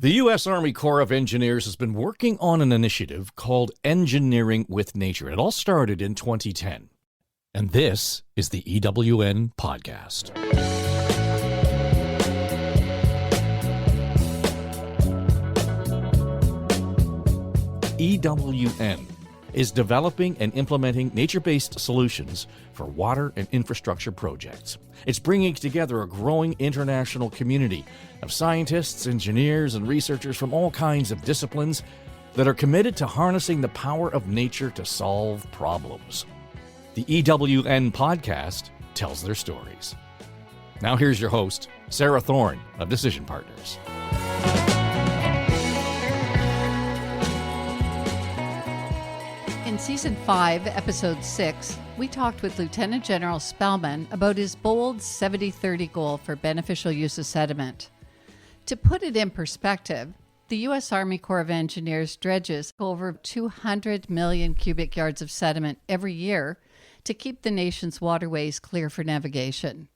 The U.S. Army Corps of Engineers has been working on an initiative called Engineering with Nature. It all started in 2010. And this is the EWN Podcast. EWN is developing and implementing nature-based solutions for water and infrastructure projects. It's bringing together a growing international community of scientists, engineers, and researchers from all kinds of disciplines that are committed to harnessing the power of nature to solve problems. The EWN Podcast tells their stories. Now here's your host, Sarah Thorne of Decision Partners. In Season 5, Episode 6, we talked with Lieutenant General Spellman about his bold 70-30 goal for beneficial use of sediment. To put it in perspective, the U.S. Army Corps of Engineers dredges over 200 million cubic yards of sediment every year to keep the nation's waterways clear for navigation.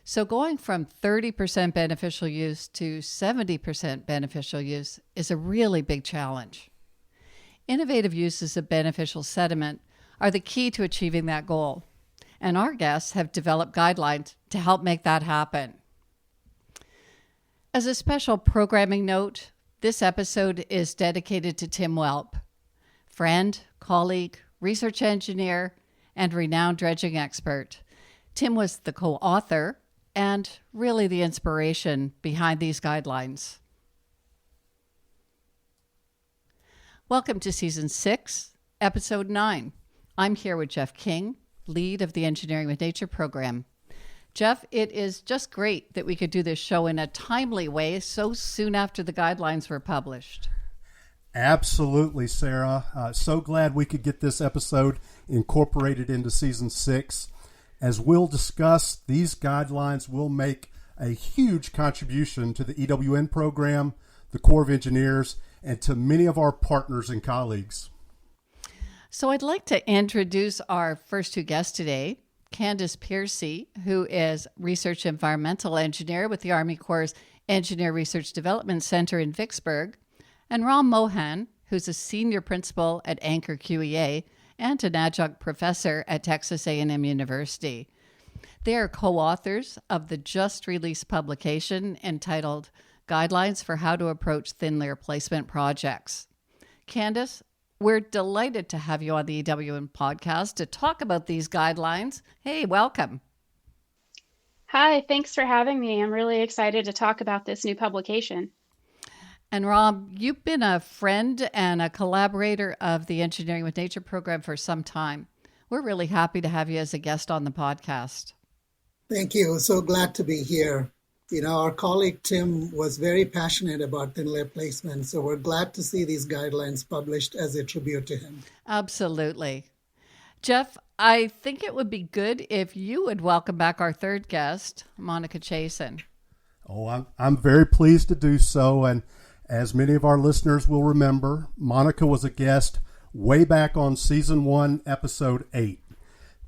So going from 30% beneficial use to 70% beneficial use is a really big challenge. Innovative uses of beneficial sediment are the key to achieving that goal, and our guests have developed guidelines to help make that happen. As a special programming note, this episode is dedicated to Tim Welp, friend, colleague, research engineer, and renowned dredging expert. Tim was the co-author and really the inspiration behind these guidelines. Welcome to Season 6, Episode 9. I'm here with Jeff King, lead of the Engineering with Nature program. Jeff, it is just great that we could do this show in a timely way so soon after the guidelines were published. Absolutely, Sarah. So glad we could get this episode incorporated into Season 6. As we'll discuss, these guidelines will make a huge contribution to the EWN program, the Corps of Engineers, and to many of our partners and colleagues. So I'd like to introduce our first two guests today, Candice Piercy, who is Research Environmental Engineer with the Army Corps' Engineer Research Development Center in Vicksburg, and Ram Mohan, who's a Senior Principal at Anchor QEA and an Adjunct Professor at Texas A&amp University. They are co-authors of the just-released publication entitled Guidelines for How to Approach Thin Layer Placement Projects. Candice, we're delighted to have you on the EWN podcast to talk about these guidelines. Hey, welcome. Hi, thanks for having me. I'm really excited to talk about this new publication. And Rob, you've been a friend and a collaborator of the Engineering with Nature program for some time. We're really happy to have you as a guest on the podcast. Thank you. So glad to be here. You know, our colleague Tim was very passionate about thin layer placement, so we're glad to see these guidelines published as a tribute to him. Absolutely. Jeff, I think it would be good if you would welcome back our third guest, Monica Chasten. Oh, I'm very pleased to do so, and as many of our listeners will remember, Monica was a guest way back on Season 1, Episode 8.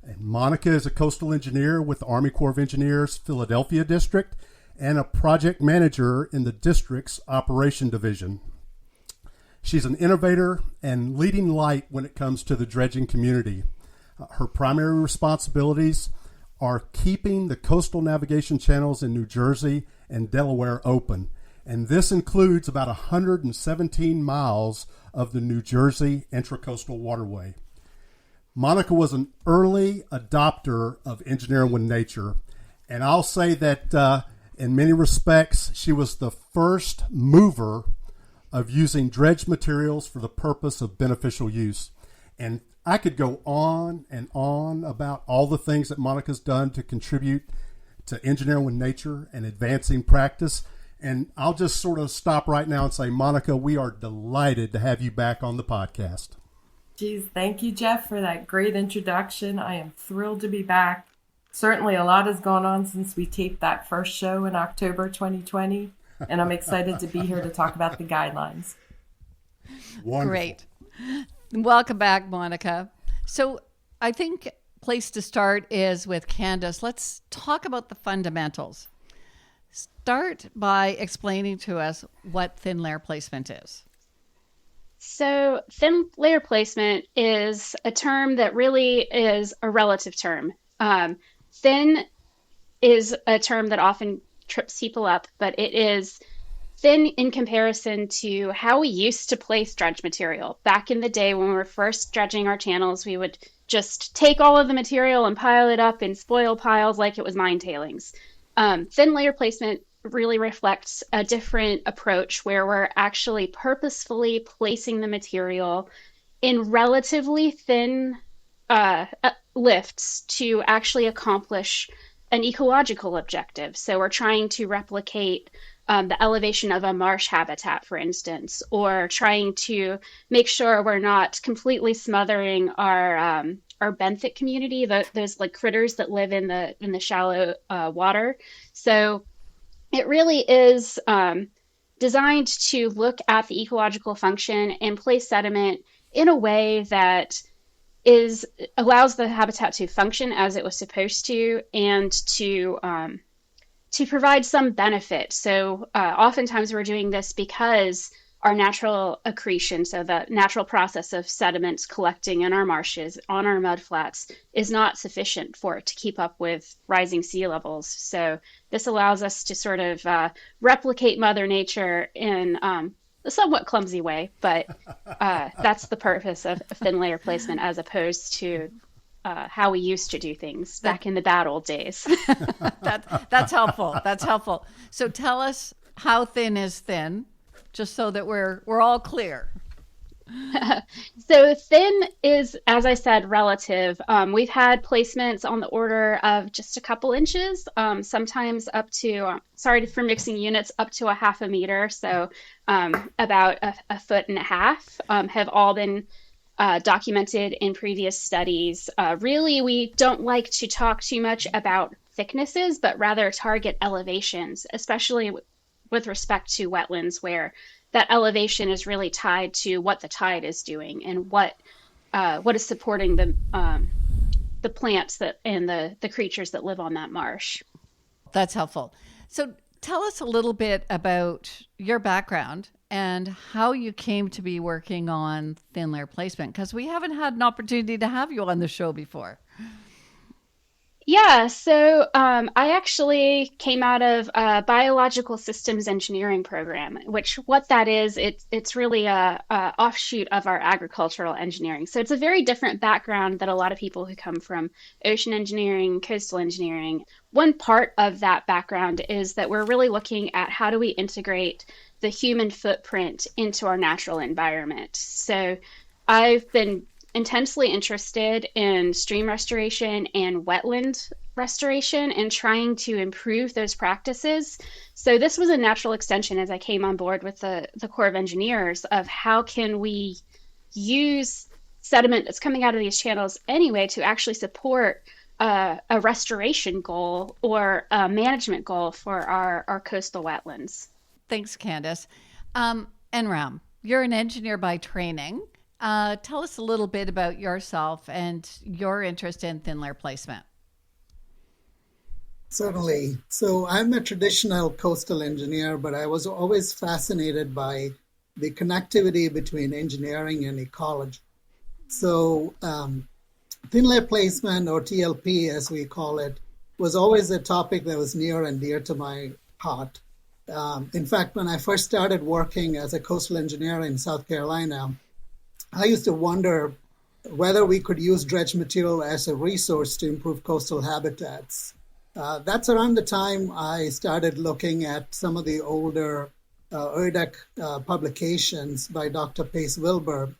And Monica is a coastal engineer with the Army Corps of Engineers Philadelphia District, and a project manager in the district's operation division. She's an innovator and leading light when it comes to the dredging community. Her primary responsibilities are keeping the coastal navigation channels in New Jersey and Delaware open, and this includes about 117 miles of the New Jersey Intracoastal Waterway. Monica was an early adopter of Engineering with Nature, and I'll say that in many respects, she was the first mover of using dredge materials for the purpose of beneficial use. And I could go on and on about all the things that Monica's done to contribute to Engineering with Nature and advancing practice. And I'll just sort of stop right now and say, Monica, we are delighted to have you back on the podcast. Geez, thank you, Jeff, for that great introduction. I am thrilled to be back. Certainly a lot has gone on since we taped that first show in October 2020, and I'm excited to be here to talk about the guidelines. Wonderful. Great. Welcome back, Monica. So I think place to start is with Candice. Let's talk about the fundamentals. Start by explaining to us what thin layer placement is. So thin layer placement is a term that really is a relative term. Thin is a term that often trips people up, but it is thin in comparison to how we used to place dredge material. Back in the day when we were first dredging our channels, we would just take all of the material and pile it up in spoil piles like it was mine tailings. Thin layer placement really reflects a different approach where we're actually purposefully placing the material in relatively thin lifts to actually accomplish an ecological objective. So we're trying to replicate the elevation of a marsh habitat, for instance, or trying to make sure we're not completely smothering our benthic community, those like critters that live in the shallow water. So it really is designed to look at the ecological function and place sediment in a way that allows the habitat to function as it was supposed to, and to provide some benefit. So oftentimes we're doing this because our natural accretion, so the natural process of sediments collecting in our marshes, on our mudflats, is not sufficient for it to keep up with rising sea levels. So this allows us to sort of replicate Mother Nature in a somewhat clumsy way, but that's the purpose of thin layer placement, as opposed to how we used to do things back in the bad old days. That's helpful. That's helpful. So tell us how thin is thin, just so that we're all clear. So thin is, as I said, relative. We've had placements on the order of just a couple inches, sometimes up to, sorry for mixing units, up to a half a meter. So about a foot and a half have all been documented in previous studies. Really, we don't like to talk too much about thicknesses, but rather target elevations, especially with respect to wetlands, where that elevation is really tied to what the tide is doing and what is supporting the plants and the creatures that live on that marsh. That's helpful. So tell us a little bit about your background and how you came to be working on thin layer placement, because we haven't had an opportunity to have you on the show before. Yeah, so I actually came out of a biological systems engineering program, which what that is, it's really a offshoot of our agricultural engineering. So it's a very different background than a lot of people who come from ocean engineering, coastal engineering. One part of that background is that we're really looking at how do we integrate the human footprint into our natural environment. So I've been intensely interested in stream restoration and wetland restoration and trying to improve those practices. So this was a natural extension as I came on board with the Corps of Engineers of how can we use sediment that's coming out of these channels anyway to actually support a restoration goal or a management goal for our coastal wetlands. Thanks, Candice. And Ram, you're an engineer by training. Tell us a little bit about yourself and your interest in thin layer placement. Certainly. So I'm a traditional coastal engineer, but I was always fascinated by the connectivity between engineering and ecology. So thin layer placement, or TLP as we call it, was always a topic that was near and dear to my heart. In fact, when I first started working as a coastal engineer in South Carolina, I used to wonder whether we could use dredge material as a resource to improve coastal habitats. That's around the time I started looking at some of the older ERDC publications by Dr. Pace Wilbur,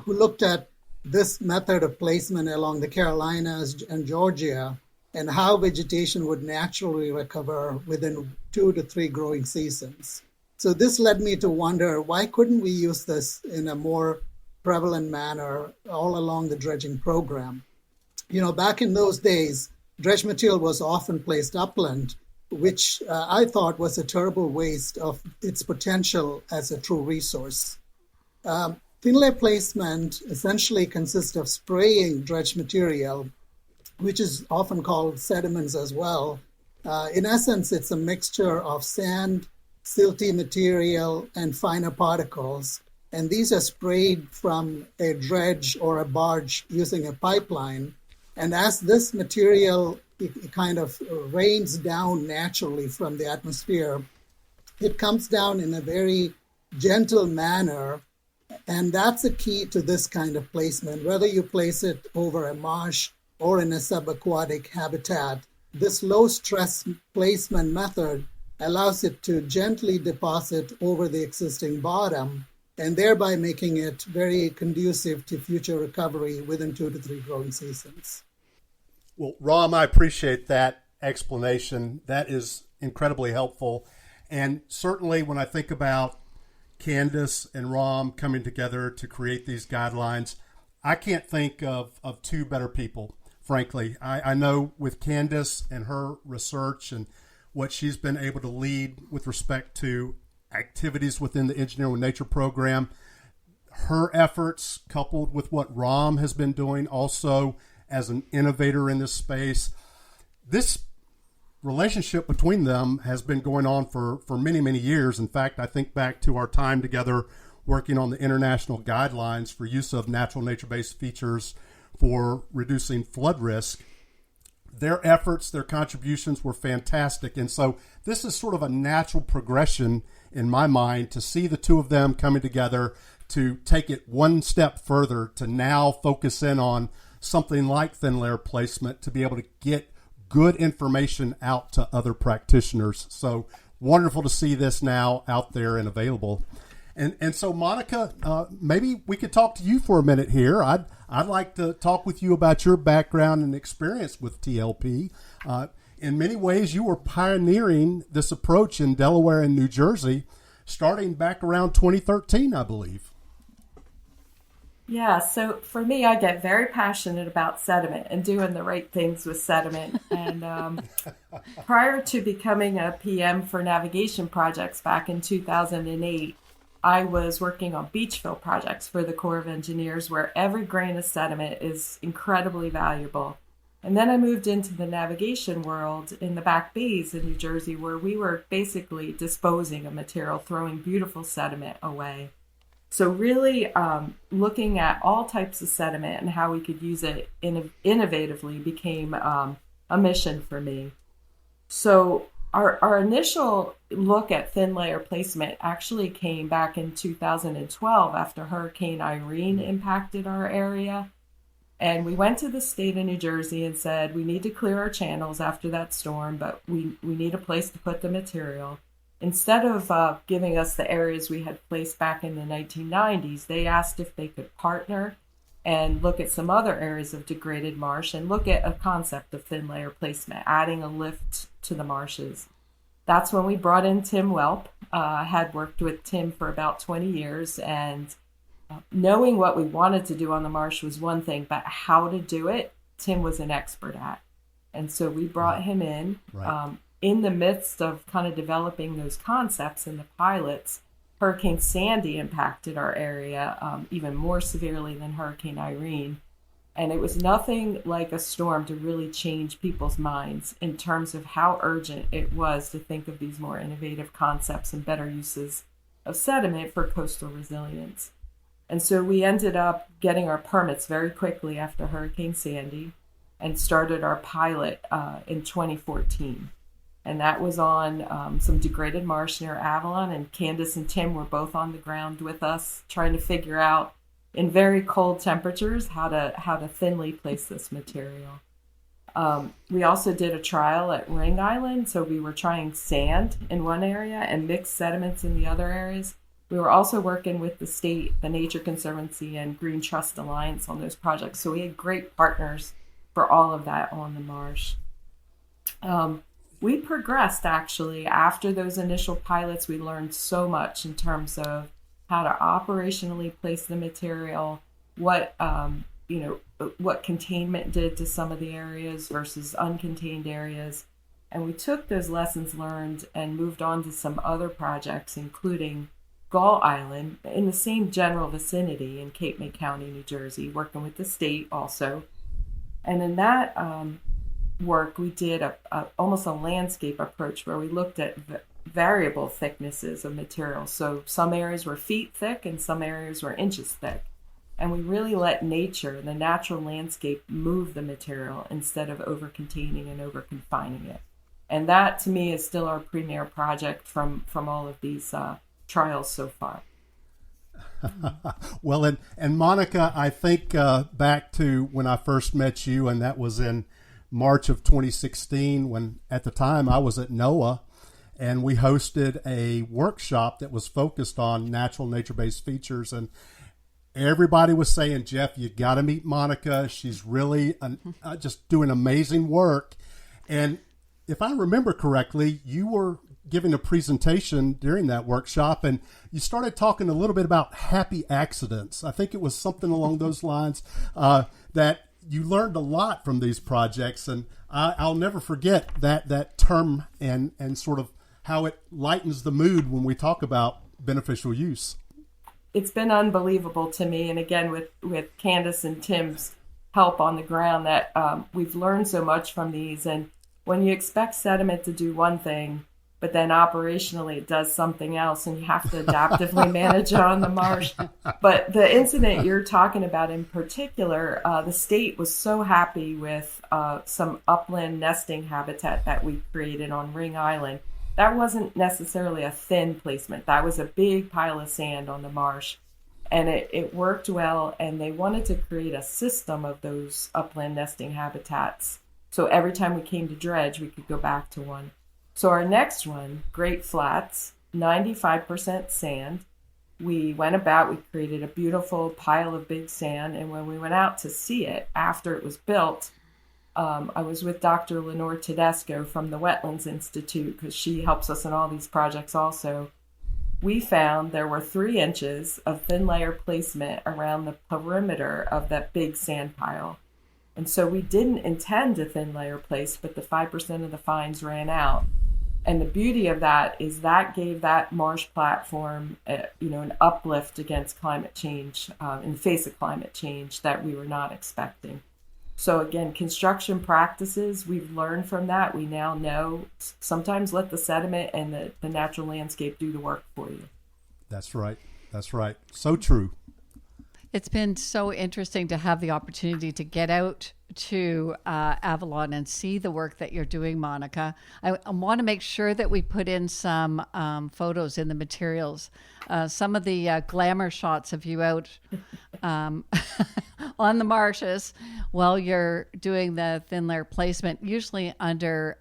who looked at this method of placement along the Carolinas and Georgia and how vegetation would naturally recover within 2 to 3 growing seasons. So this led me to wonder, why couldn't we use this in a more prevalent manner all along the dredging program? You know, back in those days, dredge material was often placed upland, which I thought was a terrible waste of its potential as a true resource. Thin layer placement essentially consists of spraying dredge material, which is often called sediments as well, In essence, it's a mixture of sand, silty material, and finer particles. And these are sprayed from a dredge or a barge using a pipeline. And as this material it kind of rains down naturally from the atmosphere, it comes down in a very gentle manner. And that's a key to this kind of placement. Whether you place it over a marsh or in a subaquatic habitat, this low stress placement method allows it to gently deposit over the existing bottom and thereby making it very conducive to future recovery within 2 to 3 growing seasons. Well, Ram, I appreciate that explanation. That is incredibly helpful. And certainly when I think about Candice and Ram coming together to create these guidelines, I can't think of two better people, frankly. I know with Candice and her research and what she's been able to lead with respect to activities within the Engineering with Nature program, her efforts coupled with what Ram has been doing also as an innovator in this space, this relationship between them has been going on for many, many years. In fact, I think back to our time together working on the international guidelines for use of natural nature-based features for reducing flood risk. Their efforts, their contributions were fantastic. And so this is sort of a natural progression in my mind to see the two of them coming together to take it one step further to now focus in on something like thin layer placement to be able to get good information out to other practitioners. So wonderful to see this now out there and available. And so, Monica, maybe we could talk to you for a minute here. I'd like to talk with you about your background and experience with TLP. In many ways, you were pioneering this approach in Delaware and New Jersey, starting back around 2013, I believe. Yeah, so for me, I get very passionate about sediment and doing the right things with sediment. And prior to becoming a PM for navigation projects back in 2008, I was working on beach fill projects for the Corps of Engineers, where every grain of sediment is incredibly valuable. And then I moved into the navigation world in the back bays in New Jersey, where we were basically disposing of material, throwing beautiful sediment away. So really looking at all types of sediment and how we could use it innovatively became a mission for me. So our initial look at thin layer placement actually came back in 2012 after Hurricane Irene impacted our area. And we went to the state of New Jersey and said, we need to clear our channels after that storm, but we need a place to put the material. Instead of giving us the areas we had placed back in the 1990s, they asked if they could partner and look at some other areas of degraded marsh and look at a concept of thin layer placement, adding a lift to the marshes. That's when we brought in Tim Welp. I had worked with Tim for about 20 years, and knowing what we wanted to do on the marsh was one thing, but how to do it, Tim was an expert at. And so we brought him in. Right. In the midst of kind of developing those concepts and the pilots, Hurricane Sandy impacted our area even more severely than Hurricane Irene. And it was nothing like a storm to really change people's minds in terms of how urgent it was to think of these more innovative concepts and better uses of sediment for coastal resilience. And so we ended up getting our permits very quickly after Hurricane Sandy and started our pilot in 2014. And that was on some degraded marsh near Avalon, and Candice and Tim were both on the ground with us trying to figure out in very cold temperatures how to thinly place this material. We also did a trial at Ring Island, so we were trying sand in one area and mixed sediments in the other areas. We were also working with the state, the Nature Conservancy, and Green Trust Alliance on those projects. So we had great partners for all of that on the marsh. We progressed, actually. After those initial pilots, we learned so much in terms of how to operationally place the material, what containment did to some of the areas versus uncontained areas. And we took those lessons learned and moved on to some other projects, including Gull Island in the same general vicinity in Cape May County, New Jersey, working with the state also. And in that work, we did almost a landscape approach where we looked at variable thicknesses of material. So some areas were feet thick and some areas were inches thick. And we really let nature, the natural landscape, move the material instead of over-containing and over-confining it. And that, to me, is still our premier project from all of these trials so far. Well, and Monica, I think back to when I first met you, and that was in March of 2016, when at the time I was at NOAA, and we hosted a workshop that was focused on natural nature-based features. And everybody was saying, Jeff, you got to meet Monica. She's really just doing amazing work. And if I remember correctly, you were giving a presentation during that workshop, and you started talking a little bit about happy accidents. I think it was something along those lines, that you learned a lot from these projects. And I'll never forget that term and sort of how it lightens the mood when we talk about beneficial use. It's been unbelievable to me. And again, with Candice and Tim's help on the ground, that we've learned so much from these. And when you expect sediment to do one thing, but then operationally it does something else, and you have to adaptively manage it on the marsh. But the incident you're talking about in particular, the state was so happy with some upland nesting habitat that we created on Ring Island. That wasn't necessarily a thin placement. That was a big pile of sand on the marsh. And it worked well, and they wanted to create a system of those upland nesting habitats. So every time we came to dredge, we could go back to one. So our next one, Great Flats, 95% sand. We went about, we created a beautiful pile of big sand. And when we went out to see it after it was built, I was with Dr. Lenore Tedesco from the Wetlands Institute, because she helps us in all these projects also. We found there were 3 inches of thin layer placement around the perimeter of that big sand pile. And so we didn't intend to thin layer place, but the 5% of the fines ran out. And the beauty of that is that gave that marsh platform, an uplift against climate change, in the face of climate change that we were not expecting. So again, construction practices, we've learned from that. We now know sometimes let the sediment and the natural landscape do the work for you. That's right. That's right. So true. It's been so interesting to have the opportunity to get out to Avalon and see the work that you're doing, Monica. I want to make sure that we put in some photos in the materials. Some of the glamour shots of you out on the marshes while you're doing the thin layer placement, usually under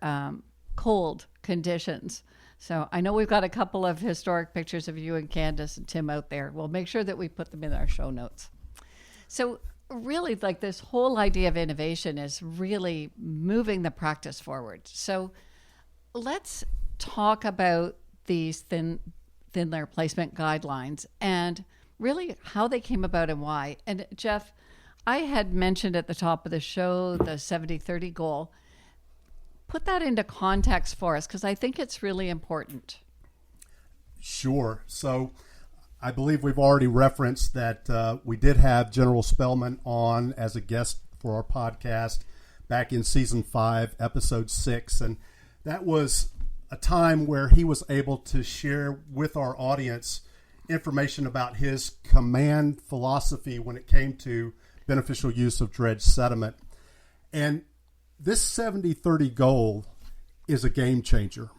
cold conditions. So I know we've got a couple of historic pictures of you and Candice and Tim out there. We'll make sure that we put them in our show notes. So really, like, this whole idea of innovation is really moving the practice forward. So let's talk about these thin layer placement guidelines and really how they came about and why. And Jeff, I had mentioned at the top of the show the 70-30 goal. Put that into context for us, because I think it's really important. Sure. So I believe we've already referenced that we did have General Spellman on as a guest for our podcast back in season 5, episode 6. And that was a time where he was able to share with our audience information about his command philosophy when it came to beneficial use of dredge sediment. And this 70-30 goal is a game changer.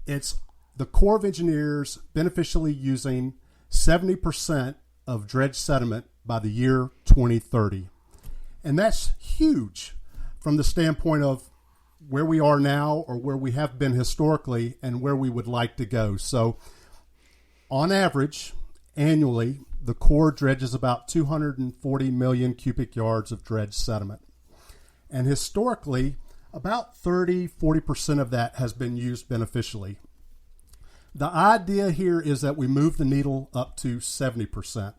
It's the Corps of Engineers beneficially using 70% of dredge sediment by the year 2030. And that's huge from the standpoint of where we are now, or where we have been historically, and where we would like to go. So on average, annually, the Corps dredges about 240 million cubic yards of dredge sediment. And historically, about 40% of that has been used beneficially. The idea here is that we move the needle up to 70%.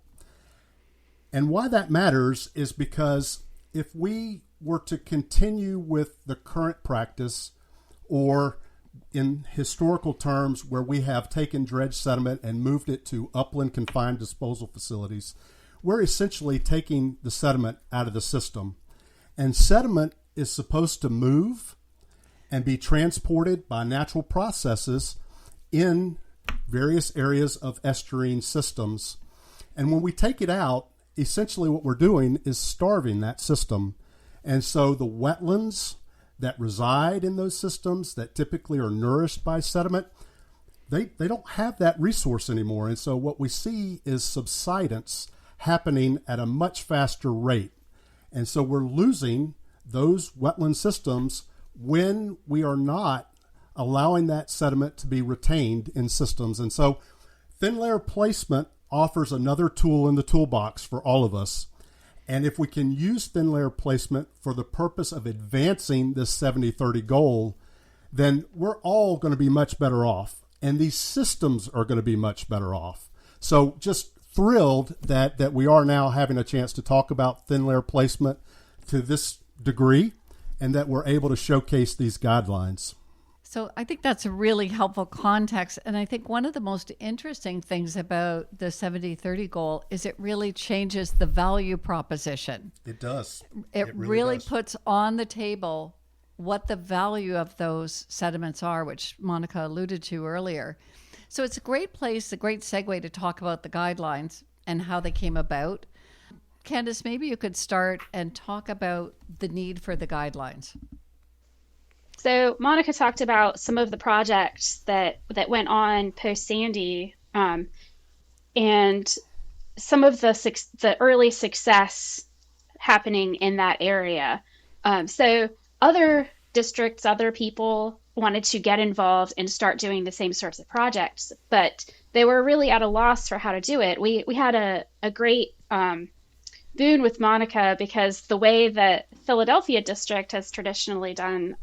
And why that matters is because if we were to continue with the current practice, or in historical terms where we have taken dredge sediment and moved it to upland confined disposal facilities, we're essentially taking the sediment out of the system. And sediment is supposed to move and be transported by natural processes in various areas of estuarine systems. And when we take it out, essentially what we're doing is starving that system. And so the wetlands that reside in those systems that typically are nourished by sediment, they don't have that resource anymore. And so what we see is subsidence happening at a much faster rate. And so we're losing those wetland systems when we are not allowing that sediment to be retained in systems. And so thin layer placement offers another tool in the toolbox for all of us. And if we can use thin layer placement for the purpose of advancing this 70-30 goal, then we're all going to be much better off. And these systems are going to be much better off. So just thrilled that we are now having a chance to talk about thin layer placement to this degree, and that we're able to showcase these guidelines. So I think that's a really helpful context. And I think one of the most interesting things about the 70-30 goal is it really changes the value proposition. It does. It really does. Puts on the table what the value of those sediments are, which Monica alluded to earlier. So it's a great place, a great segue to talk about the guidelines and how they came about. Candice, maybe you could start and talk about the need for the guidelines. So Monica talked about some of the projects that went on post-Sandy, and some of the early success happening in that area. So other districts, other people wanted to get involved and start doing the same sorts of projects, but they were really at a loss for how to do it. We had a great boon with Monica, because the way that Philadelphia district has traditionally done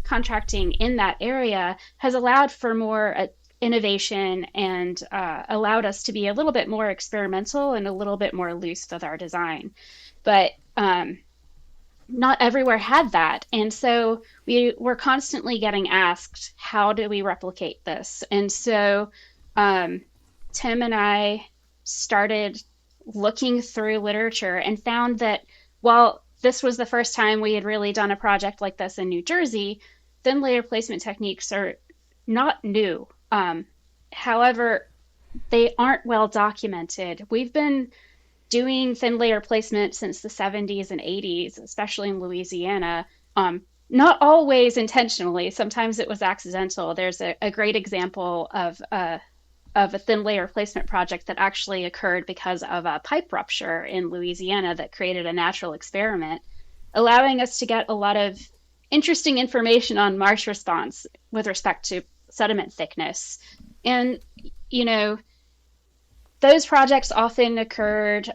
contracting in that area has allowed for more innovation and allowed us to be a little bit more experimental and a little bit more loose with our design. But not everywhere had that. And so we were constantly getting asked, how do we replicate this? And so Tim and I started looking through literature and found that while this was the first time we had really done a project like this in New Jersey, thin layer placement techniques are not new. However, they aren't well documented. We've been doing thin layer placement since the 70s and 80s, especially in Louisiana, not always intentionally. Sometimes it was accidental. There's a great example of a thin layer placement project that actually occurred because of a pipe rupture in Louisiana that created a natural experiment, allowing us to get a lot of interesting information on marsh response with respect to sediment thickness. And, you know, those projects often occurred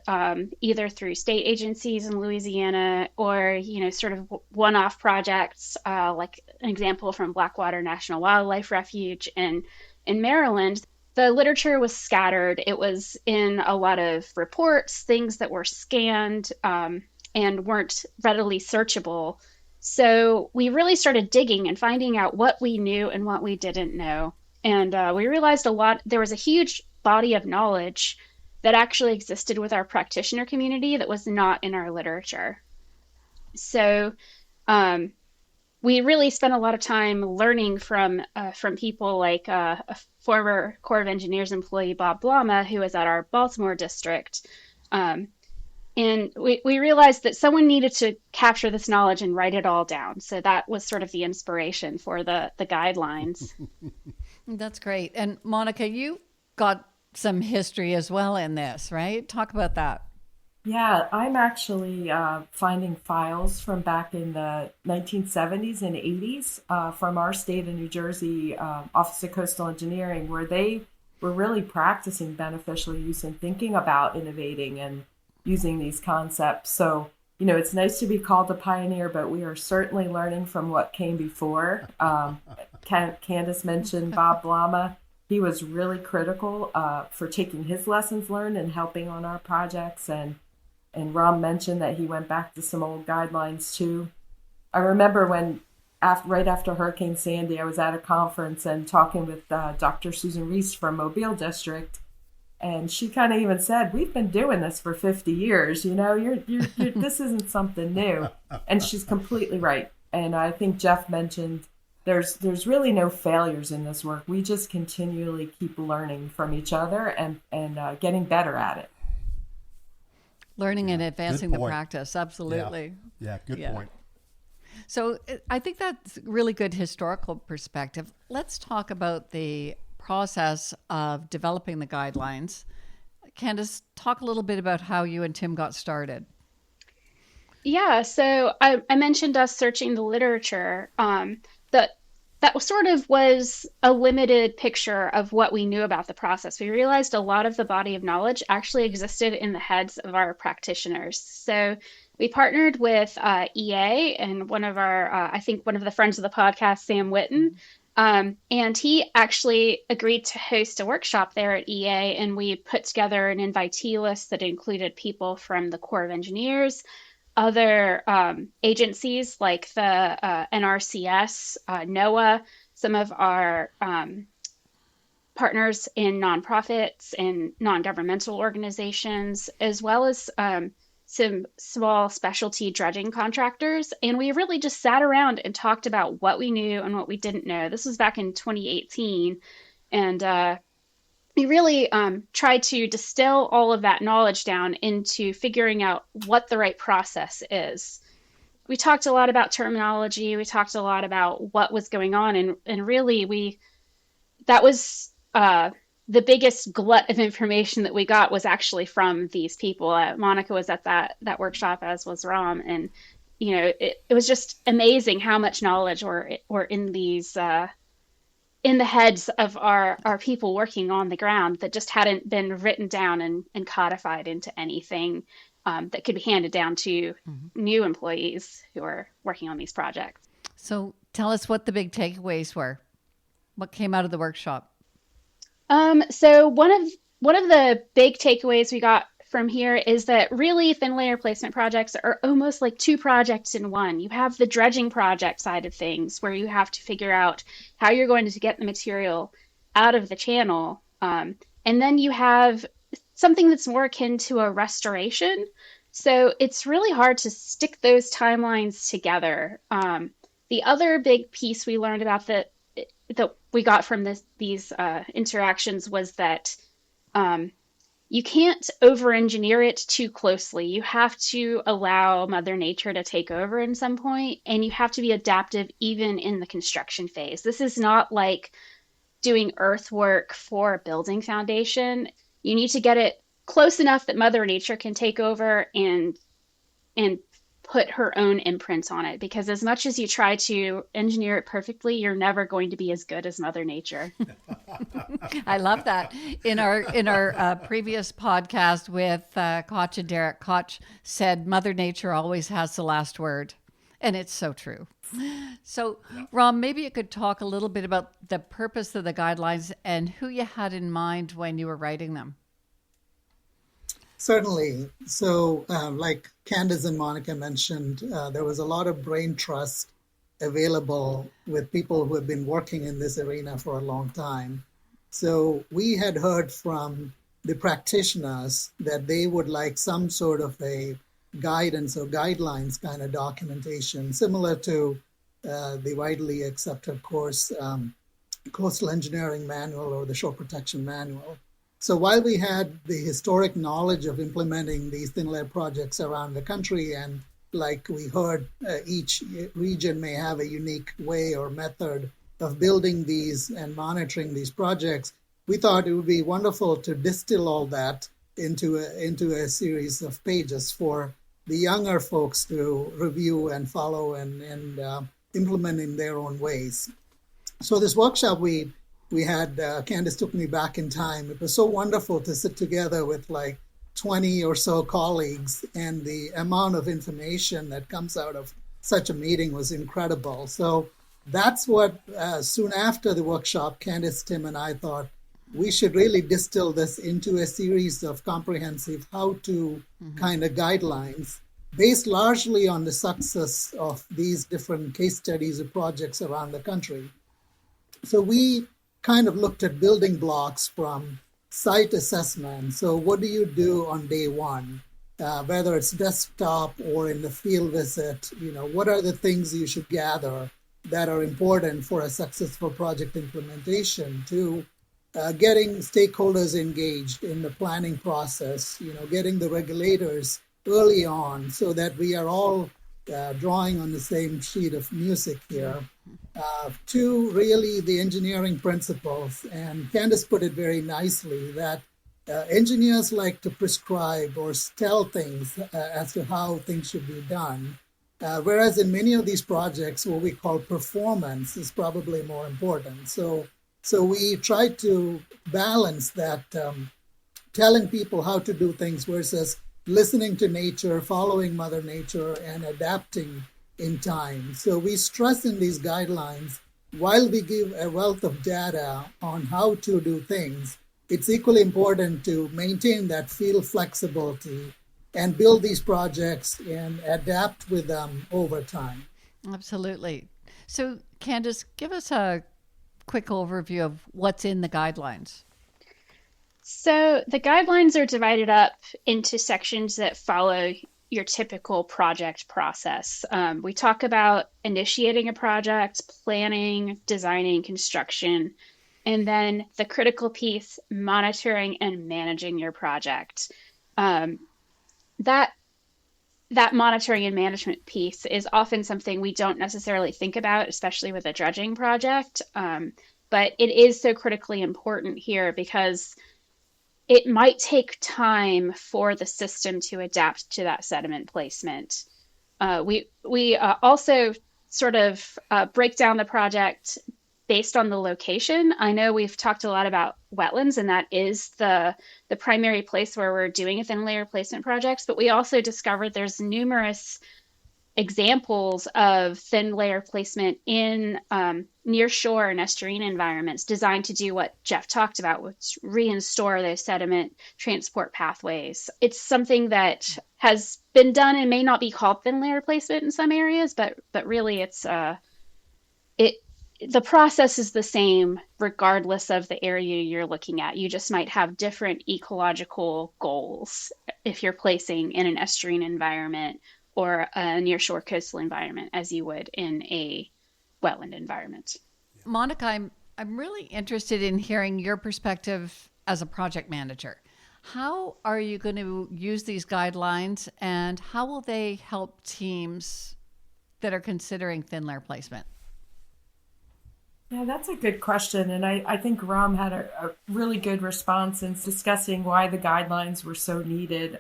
either through state agencies in Louisiana or, you know, sort of one-off projects, like an example from Blackwater National Wildlife Refuge in Maryland. The literature was scattered. It was in a lot of reports, things that were scanned and weren't readily searchable. So we really started digging and finding out what we knew and what we didn't know. And we realized there was a huge body of knowledge that actually existed with our practitioner community that was not in our literature. So we really spent a lot of time learning from people like a former Corps of Engineers employee, Bob Blama, who was at our Baltimore district. And we realized that someone needed to capture this knowledge and write it all down. So that was sort of the inspiration for the guidelines. That's great. And Monica, you got some history as well in this, right? Talk about that. Yeah, I'm actually finding files from back in the 1970s and 80s from our state of New Jersey Office of Coastal Engineering, where they were really practicing beneficial use and thinking about innovating and using these concepts. So, you know, it's nice to be called a pioneer, but we are certainly learning from what came before. Candice mentioned Bob Blama. He was really critical for taking his lessons learned and helping on our projects. And Ram mentioned that he went back to some old guidelines too. I remember when, right after Hurricane Sandy, I was at a conference and talking with Dr. Susan Reese from Mobile District. And she kind of even said, we've been doing this for 50 years, you know, you're this isn't something new. And she's completely right. And I think Jeff mentioned there's really no failures in this work. We just continually keep learning from each other and getting better at it. Learning and advancing the point. practice. Absolutely. Yeah, good point. So I think that's really good historical perspective. Let's talk about the process of developing the guidelines. Candice, talk a little bit about how you and Tim got started. Yeah, so I mentioned us searching the literature. That sort of was a limited picture of what we knew about the process. We realized a lot of the body of knowledge actually existed in the heads of our practitioners. So we partnered with EA and one of our, I think one of the friends of the podcast, Sam Witten, and he actually agreed to host a workshop there at EA, and we put together an invitee list that included people from the Corps of Engineers, other agencies like the NRCS, NOAA, some of our partners in nonprofits and non-governmental organizations, as well as some small specialty dredging contractors. And we really just sat around and talked about what we knew and what we didn't know. This was back in 2018. And we really tried to distill all of that knowledge down into figuring out what the right process is. We talked a lot about terminology. We talked a lot about what was going on. And really, that was the biggest glut of information that we got was actually from these people. Monica was at that workshop, as was Ram. And, you know, it was just amazing how much knowledge were in these in the heads of our people working on the ground that just hadn't been written down and codified into anything that could be handed down to new employees who are working on these projects. So tell us what the big takeaways were. What came out of the workshop? So one of the big takeaways we got from here is that really thin layer placement projects are almost like two projects in one. You have the dredging project side of things where you have to figure out how you're going to get the material out of the channel. And then you have something that's more akin to a restoration. So it's really hard to stick those timelines together. The other big piece we learned about that we got from these interactions was that you can't over-engineer it too closely. You have to allow Mother Nature to take over at some point, and you have to be adaptive even in the construction phase. This is not like doing earthwork for a building foundation. You need to get it close enough that Mother Nature can take over and put her own imprint on it, because as much as you try to engineer it perfectly, you're never going to be as good as Mother Nature. I love that. In our previous podcast with Koch and Derek, Koch said Mother Nature always has the last word. And it's so true. So, Ram, maybe you could talk a little bit about the purpose of the guidelines and who you had in mind when you were writing them. Certainly. So like Candice and Monica mentioned, there was a lot of brain trust available with people who have been working in this arena for a long time. So we had heard from the practitioners that they would like some sort of a guidance or guidelines kind of documentation, similar to the widely accepted course, Coastal Engineering Manual or the Shore Protection Manual. So while we had the historic knowledge of implementing these thin layer projects around the country, and like we heard, each region may have a unique way or method of building these and monitoring these projects, we thought it would be wonderful to distill all that into a series of pages for the younger folks to review and follow and implement in their own ways. So this workshop we had, Candice took me back in time. It was so wonderful to sit together with like 20 or so colleagues, and the amount of information that comes out of such a meeting was incredible. So that's what, soon after the workshop, Candice, Tim, and I thought we should really distill this into a series of comprehensive how-to kind of guidelines based largely on the success of these different case studies of projects around the country. So we kind of looked at building blocks from site assessment. So what do you do on day one, whether it's desktop or in the field visit? You know, what are the things you should gather that are important for a successful project implementation, to getting stakeholders engaged in the planning process, getting the regulators early on so that we are all drawing on the same sheet of music here, to really the engineering principles. And Candice put it very nicely that engineers like to prescribe or tell things as to how things should be done. Whereas in many of these projects, what we call performance is probably more important. So we try to balance that, telling people how to do things versus listening to nature, following Mother Nature, and adapting in time. So we stress in these guidelines, while we give a wealth of data on how to do things, it's equally important to maintain that field flexibility and build these projects and adapt with them over time. Absolutely. So, Candice, give us a quick overview of what's in the guidelines. So the guidelines are divided up into sections that follow your typical project process. We talk about initiating a project, planning, designing, construction, and then the critical piece, monitoring and managing your project. That monitoring and management piece is often something we don't necessarily think about, especially with a dredging project. But it is so critically important here because it might take time for the system to adapt to that sediment placement. We also sort of break down the project based on the location. I know we've talked a lot about wetlands, and that is the primary place where we're doing a thin layer placement projects, but we also discovered there's numerous examples of thin layer placement in near shore and estuarine environments designed to do what Jeff talked about, which reinstore those sediment transport pathways. It's something that has been done and may not be called thin layer placement in some areas, but really it's the process is the same regardless of the area you're looking at. You just might have different ecological goals if you're placing in an estuarine environment or a nearshore coastal environment as you would in a wetland environment. Monica, I'm really interested in hearing your perspective as a project manager. How are you going to use these guidelines, and how will they help teams that are considering thin layer placement? Yeah, that's a good question. And I think Ram had a really good response in discussing why the guidelines were so needed.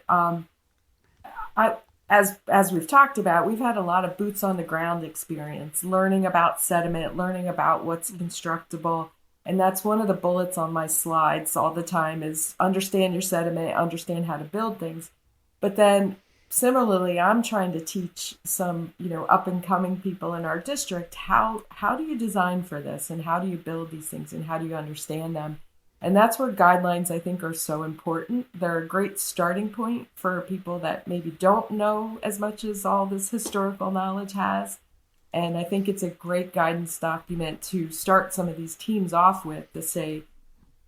As we've talked about, we've had a lot of boots on the ground experience, learning about sediment, learning about what's constructible. And that's one of the bullets on my slides all the time is understand your sediment, understand how to build things. But then similarly, I'm trying to teach some, up and coming people in our district, how do you design for this, and how do you build these things, and how do you understand them? And that's where guidelines, I think, are so important. They're a great starting point for people that maybe don't know as much as all this historical knowledge has. And I think it's a great guidance document to start some of these teams off with, to say,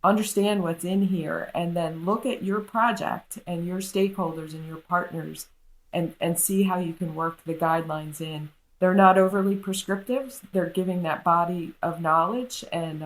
understand what's in here, and then look at your project and your stakeholders and your partners and see how you can work the guidelines in. They're not overly prescriptive. They're giving that body of knowledge. And,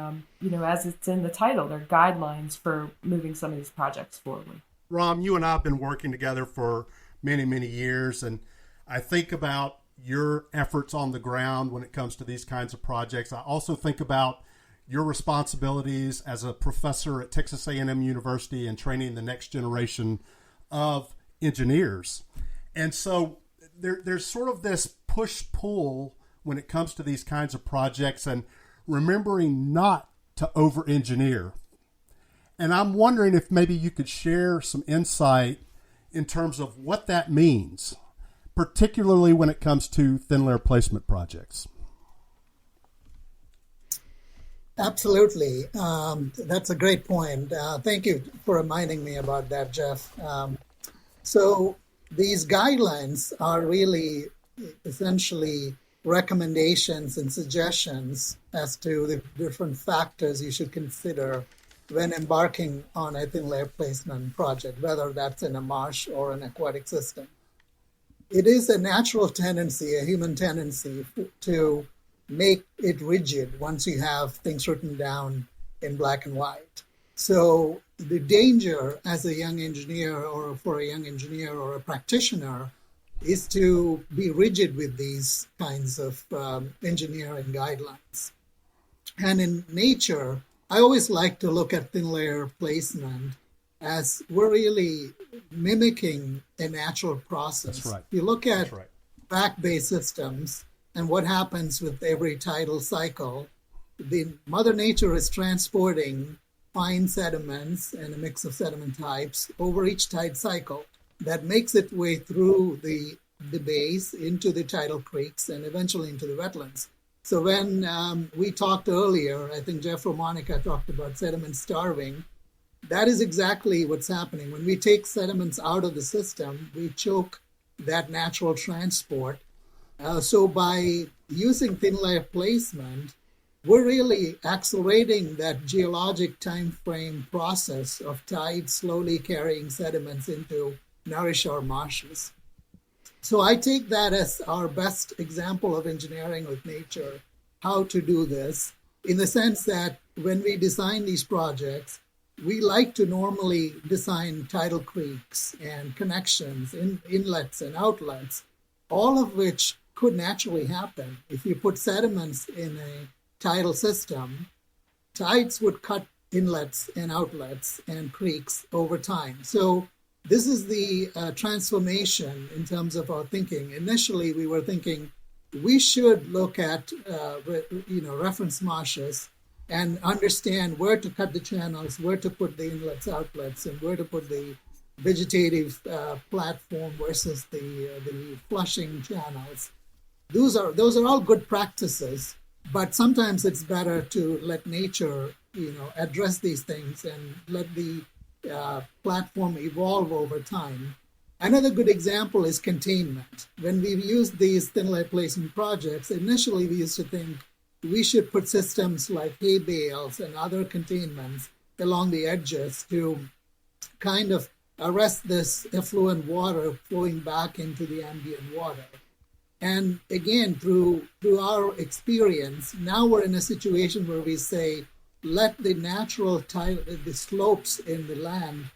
as it's in the title, they're guidelines for moving some of these projects forward. Ram, you and I have been working together for many, many years. And I think about your efforts on the ground when it comes to these kinds of projects. I also think about your responsibilities as a professor at Texas A&M University and training the next generation of engineers. And so there's sort of this push-pull when it comes to these kinds of projects, and remembering not to over-engineer. And I'm wondering if maybe you could share some insight in terms of what that means, particularly when it comes to thin layer placement projects. Absolutely. That's a great point. Thank you for reminding me about that, Jeff. So these guidelines are really essentially recommendations and suggestions as to the different factors you should consider when embarking on a thin layer placement project, whether that's in a marsh or an aquatic system. It is a natural tendency, a human tendency, to make it rigid once you have things written down in black and white. So the danger as a young engineer or for a young engineer or a practitioner is to be rigid with these kinds of engineering guidelines. And in nature, I always like to look at thin layer placement as we're really mimicking a natural process. That's right. If you look at back-based systems and what happens with every tidal cycle, the Mother Nature is transporting fine sediments and a mix of sediment types over each tide cycle that makes its way through the bays into the tidal creeks and eventually into the wetlands. So when we talked earlier, I think Jeff or Monica talked about sediment starving. That is exactly what's happening. When we take sediments out of the system, we choke that natural transport. So by using thin layer placement, we're really accelerating that geologic time frame process of tides slowly carrying sediments into nourish our marshes. So I take that as our best example of engineering with nature, how to do this, in the sense that when we design these projects, we like to normally design tidal creeks and connections, inlets and outlets, all of which could naturally happen. If you put sediments in a tidal system, tides would cut inlets and outlets and creeks over time. So this is the transformation in terms of our thinking. Initially, we were thinking we should look at reference marshes and understand where to cut the channels, where to put the inlets, outlets, and where to put the vegetative platform versus the flushing channels. Those are all good practices, but sometimes it's better to let nature, address these things and let the platform evolve over time. Another good example is containment. When we used these thin layer placement projects, initially we used to think we should put systems like hay bales and other containments along the edges to kind of arrest this effluent water flowing back into the ambient water. And again, through our experience, now we're in a situation where we say, let the natural the slopes in the land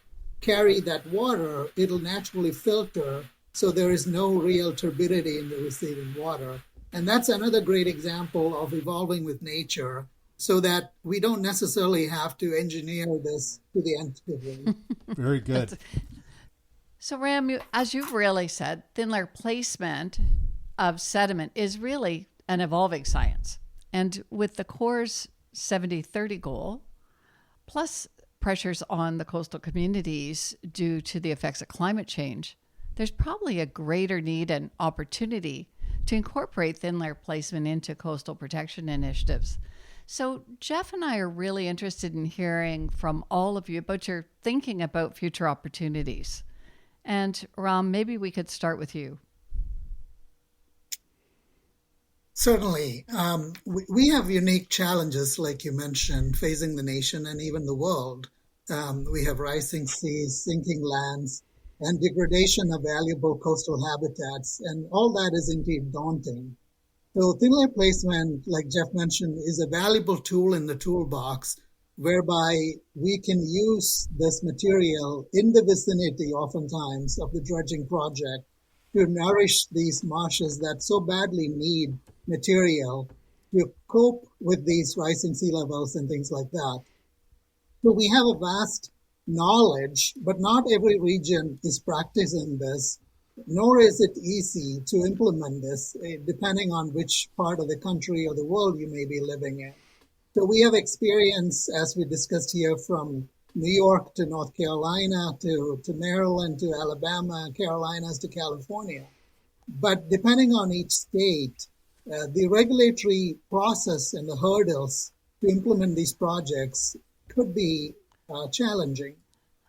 carry that water, it'll naturally filter, so there is no real turbidity in the receiving water. And that's another great example of evolving with nature, so that we don't necessarily have to engineer this to the nth degree. Very good. So Ram, as you've really said, thin layer placement of sediment is really an evolving science. And with the Corps' 70-30 goal, plus pressures on the coastal communities due to the effects of climate change, there's probably a greater need and opportunity to incorporate thin layer placement into coastal protection initiatives. So Jeff and I are really interested in hearing from all of you about your thinking about future opportunities. And Ram, maybe we could start with you. Certainly. We have unique challenges, like you mentioned, facing the nation and even the world. We have rising seas, sinking lands, and degradation of valuable coastal habitats, and all that is indeed daunting. So thin layer placement, like Jeff mentioned, is a valuable tool in the toolbox, whereby we can use this material in the vicinity, oftentimes, of the dredging project to nourish these marshes that so badly need material to cope with these rising sea levels and things like that. So we have a vast knowledge, but not every region is practicing this, nor is it easy to implement this, depending on which part of the country or the world you may be living in. So we have experience, as we discussed here, from New York to North Carolina to Maryland to Alabama, Carolinas to California. But depending on each state, the regulatory process and the hurdles to implement these projects could be challenging.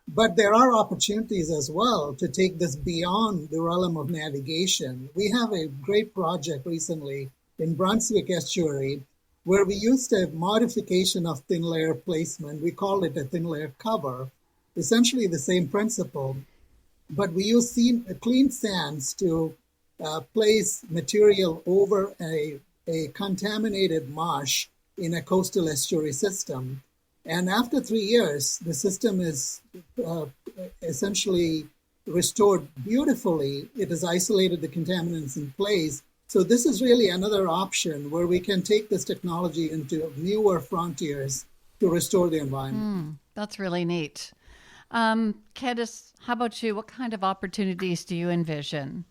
But there are opportunities as well to take this beyond the realm of navigation. We have a great project recently in Brunswick Estuary where we used a modification of thin layer placement. We call it a thin layer cover, essentially the same principle, but we use clean sands to place material over a a contaminated marsh in a coastal estuary system. And after 3 years, the system is essentially restored beautifully. It has isolated the contaminants in place. So this is really another option where we can take this technology into newer frontiers to restore the environment. That's really neat. Candice, how about you? What kind of opportunities do you envision?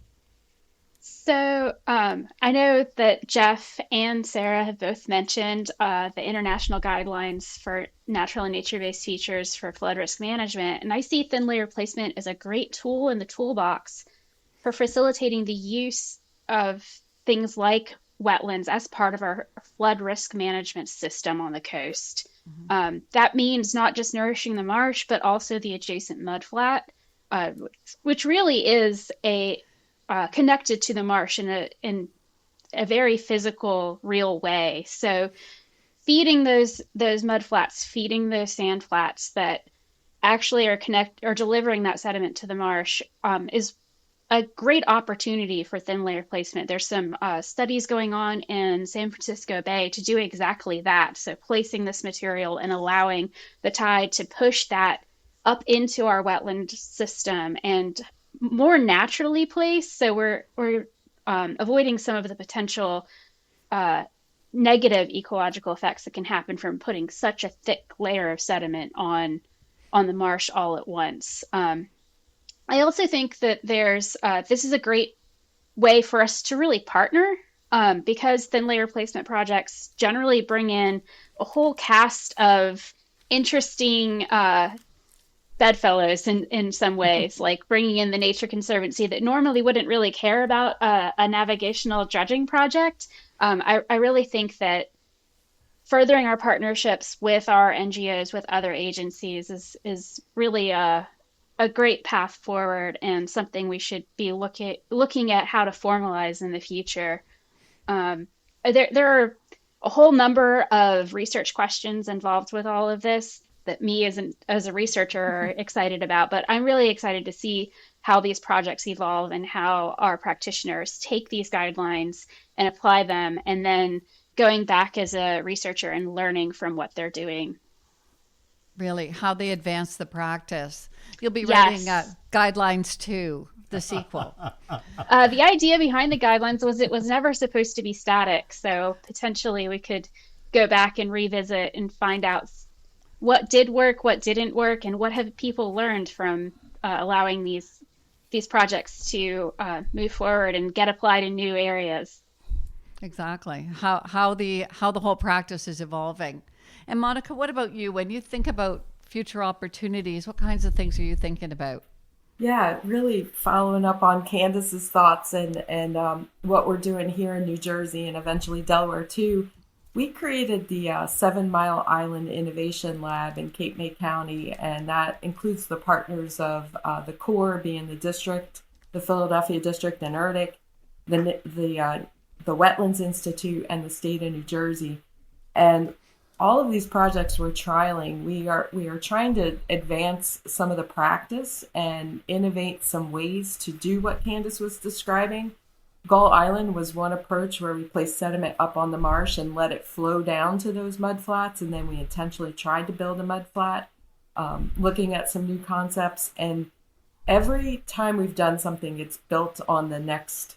So I know that Jeff and Sarah have both mentioned the international guidelines for natural and nature-based features for flood risk management, and I see thin layer placement as a great tool in the toolbox for facilitating the use of things like wetlands as part of our flood risk management system on the coast. That means not just nourishing the marsh, but also the adjacent mudflat, which really is connected to the marsh in a very physical, real way. So feeding those mudflats, feeding those sand flats that actually are delivering that sediment to the marsh is a great opportunity for thin layer placement. There's some studies going on in San Francisco Bay to do exactly that. So placing this material and allowing the tide to push that up into our wetland system and more naturally placed. So we're avoiding some of the potential negative ecological effects that can happen from putting such a thick layer of sediment on the marsh all at once. I also think that this is a great way for us to really partner because thin layer placement projects generally bring in a whole cast of interesting bedfellows in some ways, like bringing in the Nature Conservancy that normally wouldn't really care about a navigational dredging project. I really think that furthering our partnerships with our NGOs, with other agencies is really a great path forward and something we should be looking at how to formalize in the future. There are a whole number of research questions involved with all of this that me as a researcher are excited about, but I'm really excited to see how these projects evolve and how our practitioners take these guidelines and apply them, and then going back as a researcher and learning from what they're doing. Really, how they advance the practice. You'll be writing Guidelines 2, the sequel. The idea behind the guidelines was it was never supposed to be static. So potentially we could go back and revisit and find out what did work, what didn't work, and what have people learned from allowing these projects to move forward and get applied in new areas. Exactly. How the whole practice is evolving. And Monica, what about you? When you think about future opportunities, what kinds of things are you thinking about? Yeah, really following up on Candice's thoughts and what we're doing here in New Jersey and eventually Delaware too. We created the 7 Mile Island Innovation Lab in Cape May County, and that includes the partners of the Corps, being the district, the Philadelphia District and ERDC, the Wetlands Institute, and the state of New Jersey. And all of these projects we're trialing, we are trying to advance some of the practice and innovate some ways to do what Candice was describing. Gull Island was one approach where we placed sediment up on the marsh and let it flow down to those mudflats, and then we intentionally tried to build a mudflat, looking at some new concepts. And every time we've done something, it's built on the next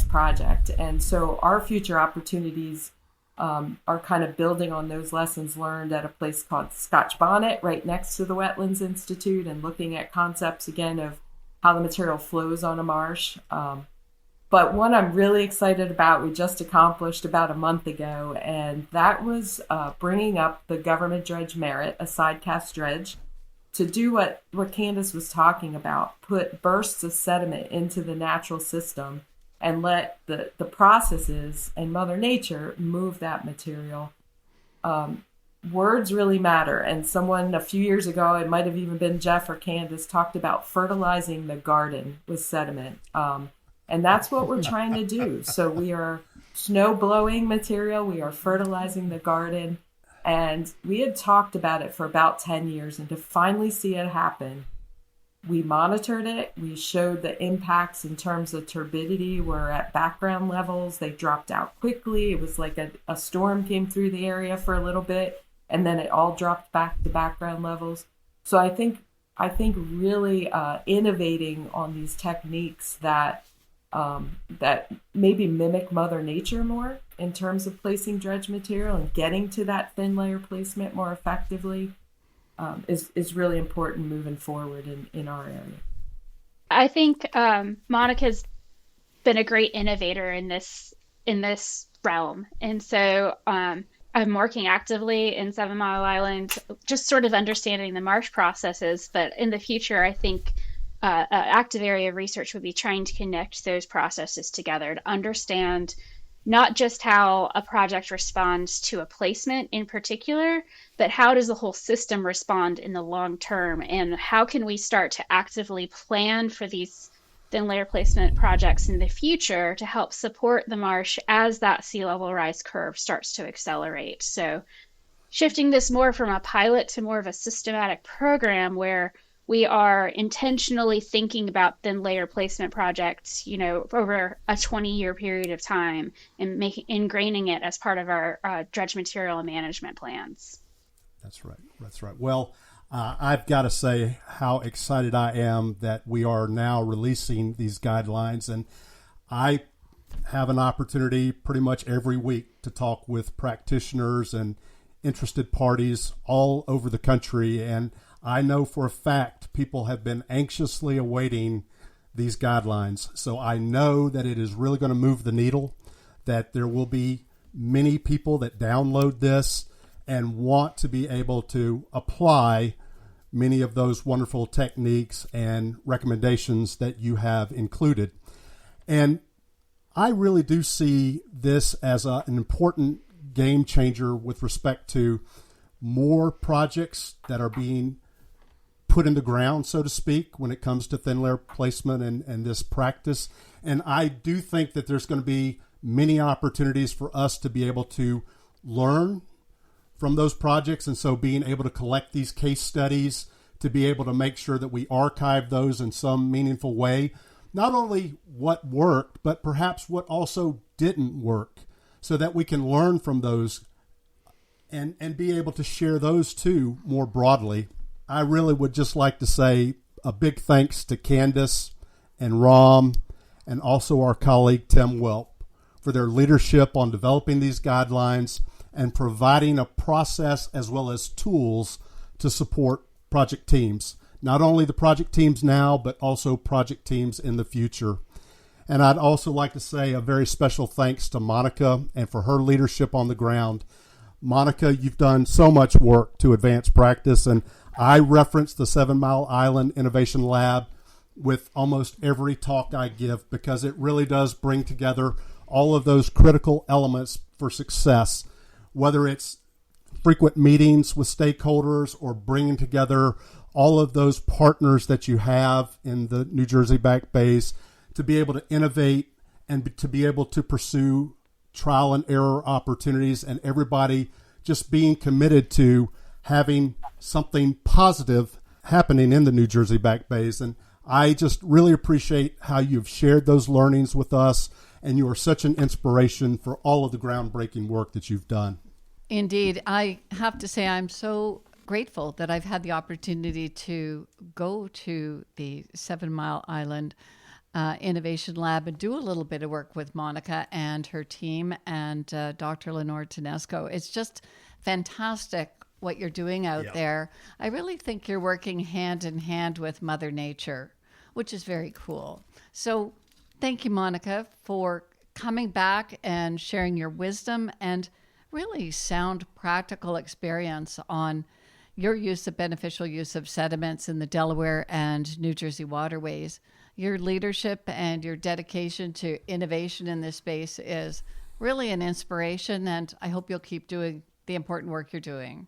project. And so our future opportunities are kind of building on those lessons learned at a place called Scotch Bonnet, right next to the Wetlands Institute, and looking at concepts again of how the material flows on a marsh. But one I'm really excited about, we just accomplished about a month ago, and that was bringing up the government dredge merit, a side cast dredge, to do what Candice was talking about, put bursts of sediment into the natural system and let the processes and Mother Nature move that material. Words really matter. And someone a few years ago, it might have even been Jeff or Candice, talked about fertilizing the garden with sediment. And that's what we're trying to do. So we are snow blowing material. We are fertilizing the garden. And we had talked about it for about 10 years. And to finally see it happen We monitored it. We showed the impacts in terms of turbidity were at background levels. They dropped out quickly. It was like a storm came through the area for a little bit, and then it all dropped back to background levels. So I think really innovating on these techniques that maybe mimic Mother Nature more in terms of placing dredge material and getting to that thin layer placement more effectively is really important moving forward in our area. I think Monica's been a great innovator in this realm, and so I'm working actively in 7 Mile Island, just sort of understanding the marsh processes. But in the future, I think an active area of research would be trying to connect those processes together to understand not just how a project responds to a placement in particular, but how does the whole system respond in the long term, and how can we start to actively plan for these thin layer placement projects in the future to help support the marsh as that sea level rise curve starts to accelerate. So shifting this more from a pilot to more of a systematic program where we are intentionally thinking about thin layer placement projects, over a 20-year period of time, and ingraining it as part of our dredge material management plans. That's right. Well, I've got to say how excited I am that we are now releasing these guidelines, and I have an opportunity pretty much every week to talk with practitioners and interested parties all over the country, and I know for a fact people have been anxiously awaiting these guidelines. So I know that it is really going to move the needle, that there will be many people that download this and want to be able to apply many of those wonderful techniques and recommendations that you have included. And I really do see this as an important game changer with respect to more projects that are being put in the ground, so to speak, when it comes to thin layer placement and this practice. And I do think that there's going to be many opportunities for us to be able to learn from those projects. And so being able to collect these case studies, to be able to make sure that we archive those in some meaningful way, not only what worked, but perhaps what also didn't work, so that we can learn from those and be able to share those too more broadly. I really would just like to say a big thanks to Candice and Ram, and also our colleague Tim Welp, for their leadership on developing these guidelines and providing a process as well as tools to support project teams. Not only the project teams now, but also project teams in the future. And I'd also like to say a very special thanks to Monica and for her leadership on the ground. Monica, you've done so much work to advance practice, and I reference the 7 Mile Island Innovation Lab with almost every talk I give, because it really does bring together all of those critical elements for success, whether it's frequent meetings with stakeholders or bringing together all of those partners that you have in the New Jersey Back Bays to be able to innovate and to be able to pursue trial and error opportunities, and everybody just being committed to having something positive happening in the New Jersey Back Bays. And I just really appreciate how you've shared those learnings with us, and you are such an inspiration for all of the groundbreaking work that you've done. Indeed. I have to say I'm so grateful that I've had the opportunity to go to the 7 Mile Island Innovation Lab and do a little bit of work with Monica and her team and Dr. Lenore Tedesco. It's just fantastic what you're doing out there. I really think you're working hand in hand with Mother Nature, which is very cool. So thank you, Monica, for coming back and sharing your wisdom and really sound practical experience on your beneficial use of sediments in the Delaware and New Jersey waterways. Your leadership and your dedication to innovation in this space is really an inspiration, and I hope you'll keep doing the important work you're doing.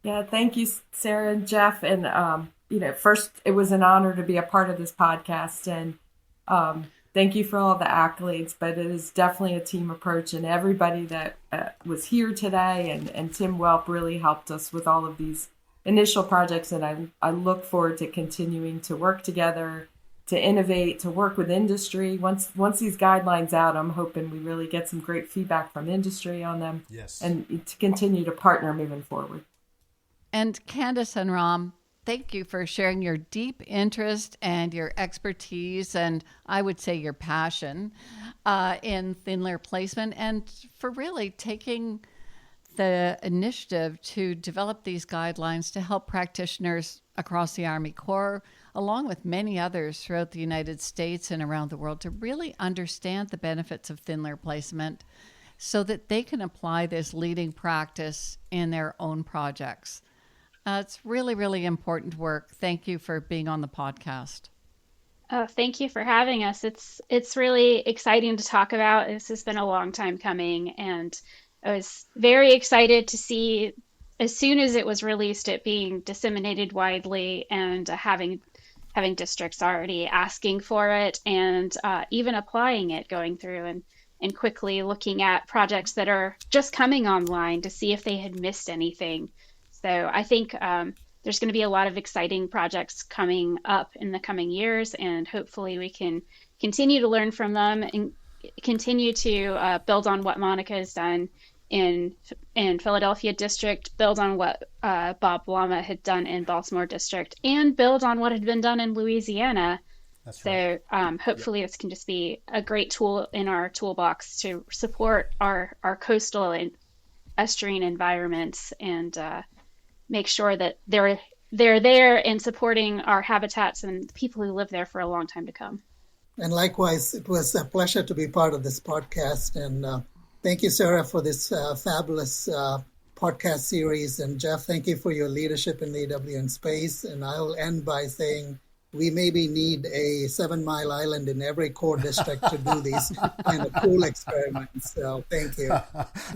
Yeah, thank you, Sarah and Jeff. And, first, it was an honor to be a part of this podcast. And thank you for all the accolades, but it is definitely a team approach. And everybody that was here today and Tim Welp really helped us with all of these initial projects, and I look forward to continuing to work together, to innovate, to work with industry. Once these guidelines out, I'm hoping we really get some great feedback from industry on them. Yes. And to continue to partner moving forward. And Candice and Ram, thank you for sharing your deep interest and your expertise, and I would say your passion in thin layer placement, and for really taking the initiative to develop these guidelines to help practitioners across the Army Corps, along with many others throughout the United States and around the world, to really understand the benefits of thin layer placement so that they can apply this leading practice in their own projects. It's really, really important work. Thank you for being on the podcast. Oh, thank you for having us. It's really exciting to talk about. This has been a long time coming, and I was very excited to see, as soon as it was released, it being disseminated widely, and having districts already asking for it, and even applying it, going through and quickly looking at projects that are just coming online to see if they had missed anything. So I think there's going to be a lot of exciting projects coming up in the coming years, and hopefully we can continue to learn from them and continue to build on what Monica has done in Philadelphia District, build on what Bob Blama had done in Baltimore District, and build on what had been done in Louisiana. That's so right. Hopefully this can just be a great tool in our toolbox to support our coastal and estuarine environments, and make sure that they're there and supporting our habitats and the people who live there for a long time to come. And likewise, it was a pleasure to be part of this podcast. And thank you, Sarah, for this fabulous podcast series. And Jeff, thank you for your leadership in the EWN space. And I'll end by saying we maybe need a 7 Mile Island in every core district to do these kind of cool experiments. So thank you.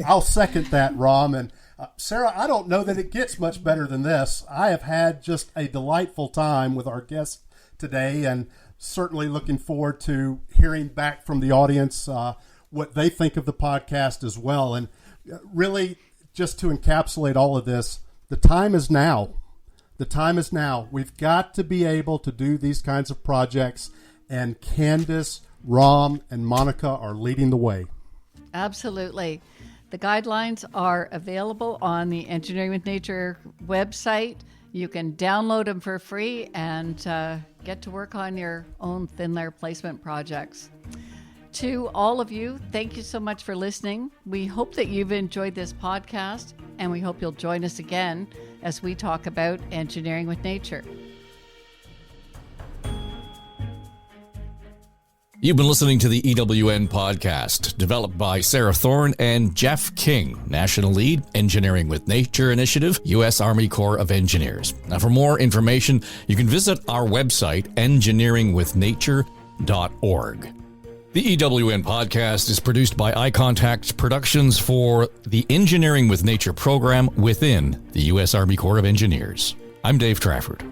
I'll second that, Ram. And Sarah, I don't know that it gets much better than this. I have had just a delightful time with our guests today, and certainly looking forward to hearing back from the audience what they think of the podcast as well. And really, just to encapsulate all of this, the time is now. The time is now. We've got to be able to do these kinds of projects, and Candice, Ram, and Monica are leading the way. Absolutely. The guidelines are available on the Engineering with Nature website. You can download them for free and get to work on your own thin layer placement projects. To all of you, thank you so much for listening. We hope that you've enjoyed this podcast, and we hope you'll join us again as we talk about engineering with nature. You've been listening to the EWN podcast, developed by Sarah Thorne and Jeff King, National Lead, Engineering with Nature Initiative, U.S. Army Corps of Engineers. Now, for more information, you can visit our website, engineeringwithnature.org. The EWN podcast is produced by Eye Contact Productions for the Engineering with Nature program within the U.S. Army Corps of Engineers. I'm Dave Trafford.